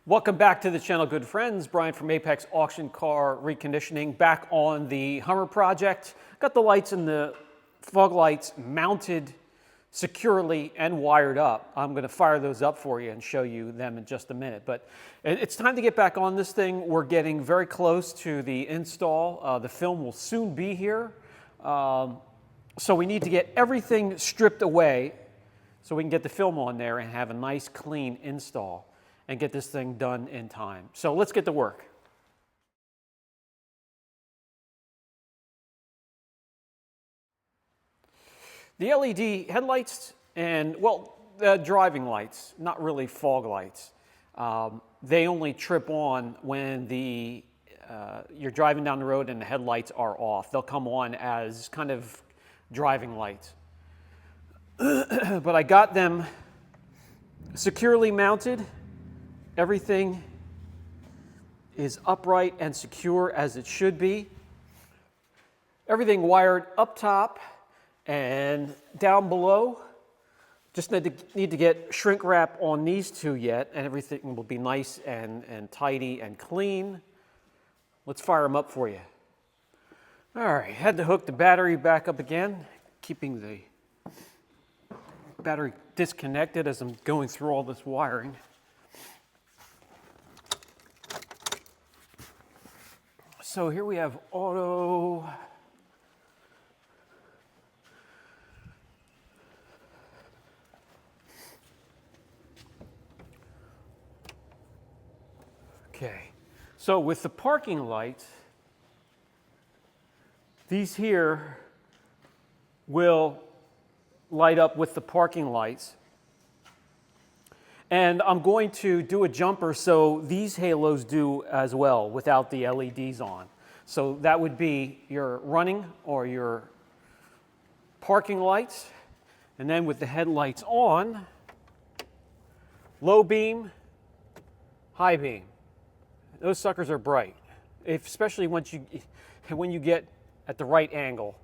Welcome back to the channel, good friends. Brian from Apex Auction Car Reconditioning, back on the Hummer project. Got the lights and the fog lights mounted securely and wired up. I'm going to fire those up for you and show you them in just a minute. But it's time to get back on this thing. We're getting very close to the install. The film will soon be here. So we need to get everything stripped away so we can get the film on there and have a nice clean install and get this thing done in time. So let's get to work. The LED headlights and, well, the driving lights, not really fog lights. They only trip on when you're driving down the road and the headlights are off. They'll come on as kind of driving lights. But I got them securely mounted. Everything is upright and secure as it should be. Everything wired up top and down below. Just need to get shrink wrap on these two yet, and everything will be nice and tidy and clean. Let's fire them up for you. All right, had to hook the battery back up again, keeping the battery disconnected as I'm going through all this wiring. So here we have auto. Okay, so with the parking lights, these here will light up with the parking lights. And I'm going to do a jumper so these halos do as well without the LEDs on. So that would be your running or your parking lights. And then with the headlights on, low beam, high beam. Those suckers are bright, especially when you get at the right angle.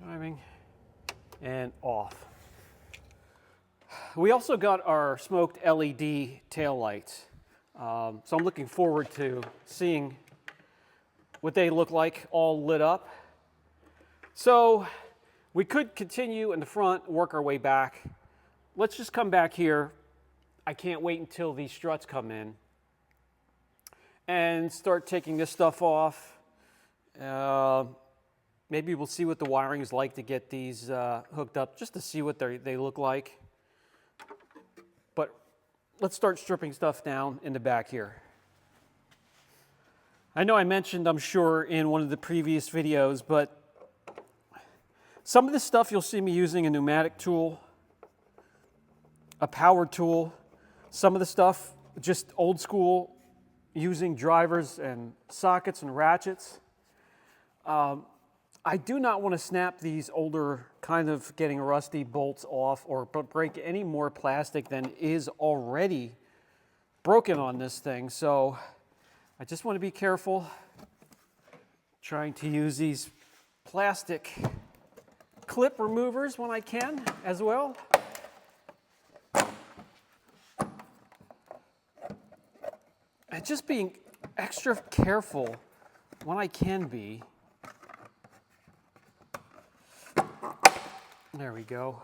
Driving and off. We also got our smoked LED tail lights. So I'm looking forward to seeing what they look like all lit up. So we could continue in the front, work our way back. Let's just come back here. I can't wait until these struts come in and start taking this stuff off. Maybe we'll see what the wiring is like to get these hooked up, just to see what they look like. But let's start stripping stuff down in the back here. I know I mentioned, I'm sure, in one of the previous videos, but some of this stuff you'll see me using a pneumatic tool, a power tool. Some of the stuff just old school, using drivers and sockets and ratchets. I do not want to snap these older, kind of getting rusty bolts off or break any more plastic than is already broken on this thing. So I just want to be careful trying to use these plastic clip removers when I can as well. And just being extra careful when I can be. There we go.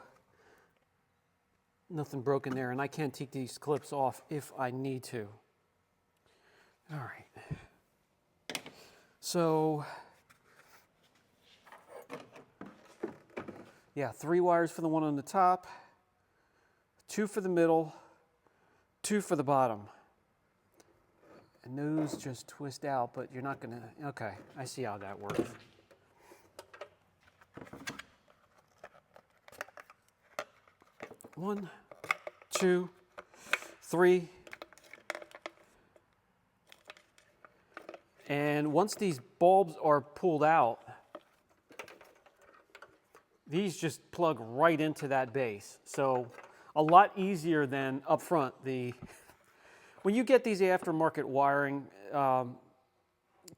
Nothing broken there, and I can take these clips off if I need to. All right. So, yeah, 3 wires for the one on the top, 2 for the middle, 2 for the bottom. And those just twist out, but you're not gonna, okay, I see how that works. One, 2, 3. And once these bulbs are pulled out, these just plug right into that base. So a lot easier than up front. When you get these aftermarket wiring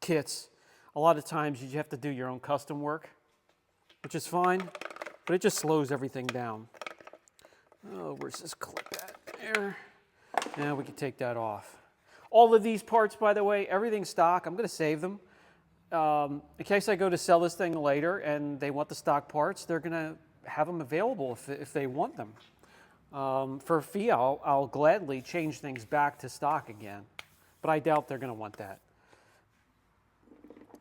kits, a lot of times you have to do your own custom work, which is fine, but it just slows everything down. Oh, where's this clip at? There. Now we can take that off. All of these parts, by the way, everything's stock. I'm going to save them. In case I go to sell this thing later and they want the stock parts, they're going to have them available if they want them. For a fee, I'll gladly change things back to stock again, but I doubt they're going to want that.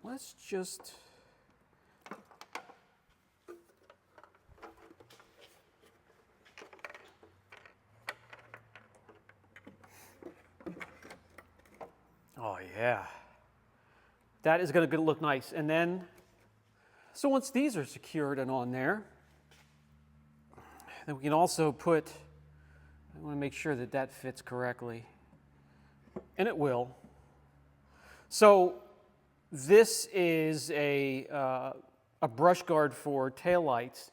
Let's just... Oh yeah, that is going to look nice. And then, so once these are secured and on there, then we can also put, I want to make sure that that fits correctly, and it will. So this is a brush guard for taillights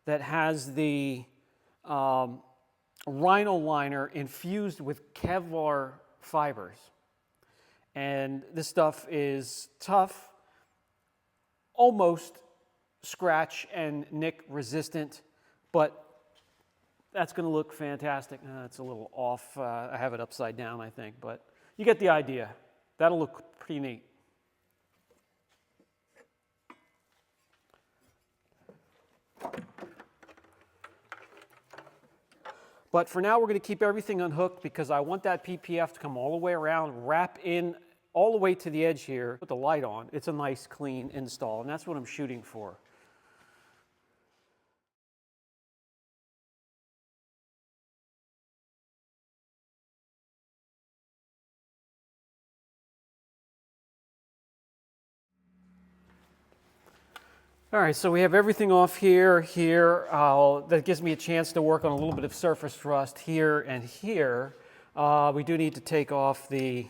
that has the rhino liner infused with Kevlar fibers. And this stuff is tough, almost scratch and nick resistant, but that's going to look fantastic. It's a little off. I have it upside down, I think, but you get the idea. That'll look pretty neat. But for now, we're going to keep everything unhooked because I want that PPF to come all the way around, wrap in all the way to the edge here, put the light on. It's a nice, clean install, and that's what I'm shooting for. All right, so we have everything off here. That gives me a chance to work on a little bit of surface rust here and here. We do need to take off the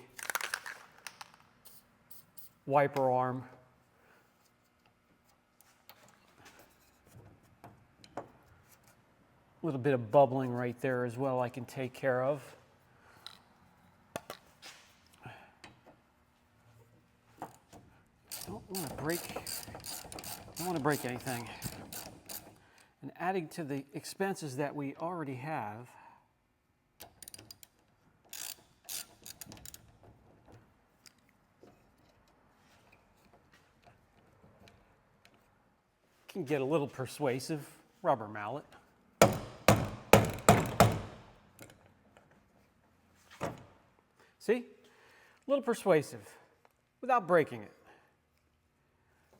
wiper arm. A little bit of bubbling right there as well I can take care of. Don't want to break anything. And adding to the expenses that we already have, can get a little persuasive. Rubber mallet. See? A little persuasive without breaking it.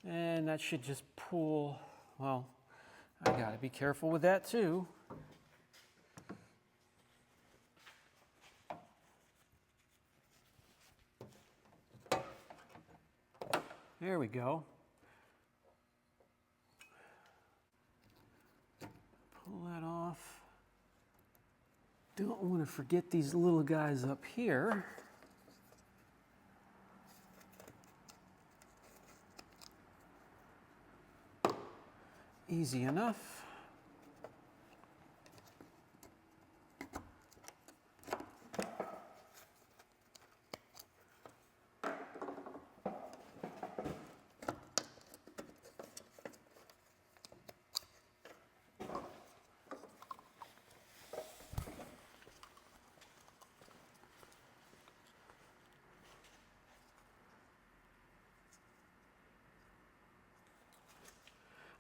And that should just pull, well, I gotta be careful with that too. There we go. Pull that off. Don't want to forget these little guys up here. Easy enough.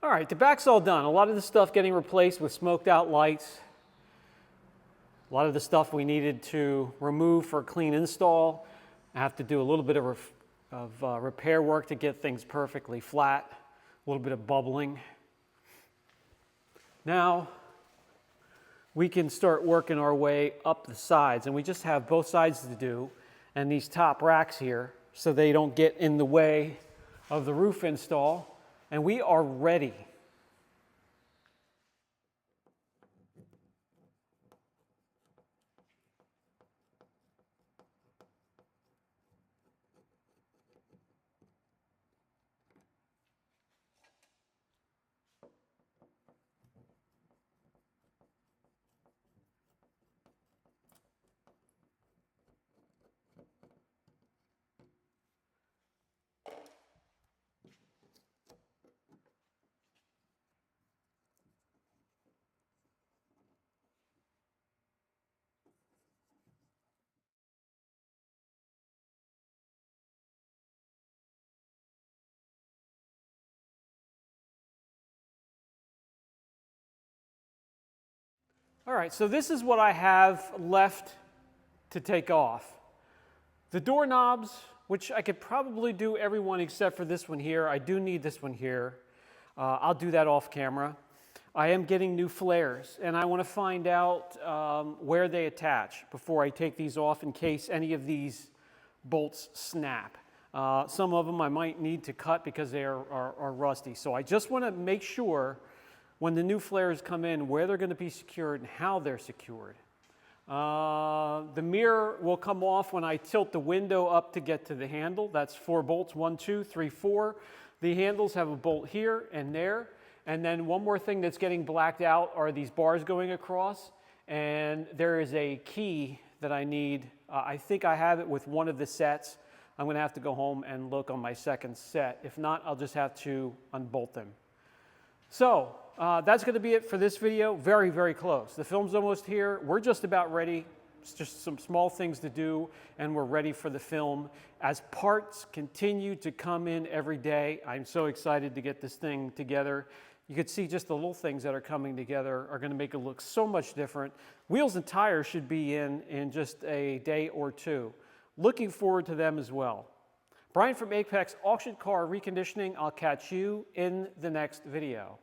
All right, the back's all done. A lot of the stuff getting replaced with smoked out lights. A lot of the stuff we needed to remove for a clean install. I have to do a little bit of repair work to get things perfectly flat. A little bit of bubbling. Now we can start working our way up the sides, and we just have both sides to do and these top racks here so they don't get in the way of the roof install. And we are ready. All right, so this is what I have left to take off. The doorknobs, which I could probably do every one except for this one here. I do need this one here. I'll do that off camera. I am getting new flares, and I want to find out where they attach before I take these off in case any of these bolts snap. Some of them I might need to cut because they are rusty. So I just want to make sure when the new flares come in where they're going to be secured and how they're secured. The mirror will come off when I tilt the window up to get to the handle. That's 4 bolts, 1, 2, 3, 4. The handles have a bolt here and there. And then one more thing that's getting blacked out are these bars going across. And there is a key that I need. I think I have it with one of the sets. I'm going to have to go home and look on my second set. If not, I'll just have to unbolt them. So that's going to be it for this video. Very, very close. The film's almost here. We're just about ready. It's just some small things to do, and we're ready for the film. As parts continue to come in every day, I'm so excited to get this thing together. You could see just the little things that are coming together are going to make it look so much different. Wheels and tires should be in just a day or two. Looking forward to them as well. Brian from Apex Auction Car Reconditioning. I'll catch you in the next video.